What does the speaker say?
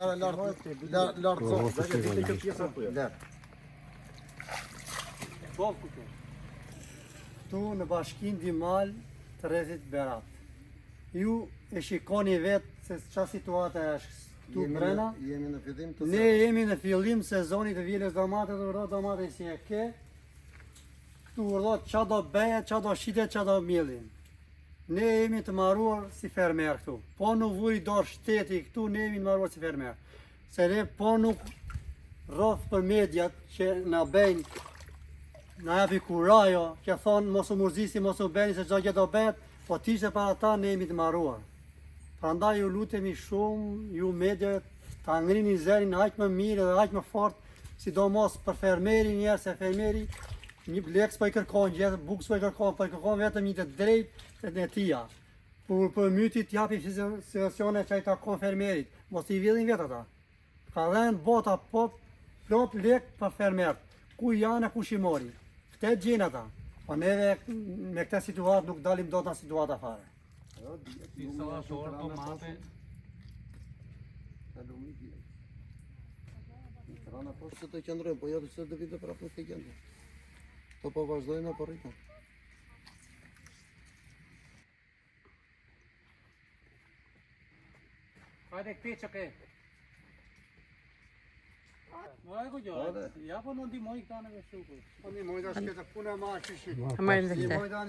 Lartë zonë. Këtu në bashkin Dimal të rrethit Berat. Ju e shikoni vetë se çfarë situata është këtu brenda. Jemi në fillim të Ne jemi në fillim sezonit të vjelës domate dhe urdo domate si e ke. Këtu urdo qa do beje, qa do shitet, qa do mjellin. Ne jemi të marruar si fermer këtu. Po nuk vuri dorë shteti këtu, ne jemi të marruar si fermer. Se ne po nuk rrof për mediat që na bëjnë, na japi kurajo, që thonë mos u murzisi, mos u bëni se çdo gjë do bëhet, po t'ishte para ta ne jemi të marruar. Prandaj ju lutemi shumë, ju mediat, ta ngrini zërin aq më mirë dhe aq më fort, sidomos për fermerin njerë, se fermeri një lek s'po i kërkon gjithë, buk s'po i kërkon, po i kërkon vetëm një të drejtë të tia. Për myti t'japi situacione që i takon fermerit, mos t'i vjedhin vetë ata. Ka dhenë bota plot lek për fermert, ku janë e ku shimori. Këtë gjenë ata, po neve me këtë situatë nuk dalim do të në situata fare. Instalator, tomate. Rana po se të qëndrojmë, po jo se të vite prapë në të qëndrojmë. To po vazhdojnë apo rritën. Hajde këti që ke. Më e ku gjore? Ja po në ndimoj këta në veshukur. Po ndimoj të shkete punë e marë që shi. Marrë dhe Ndimoj të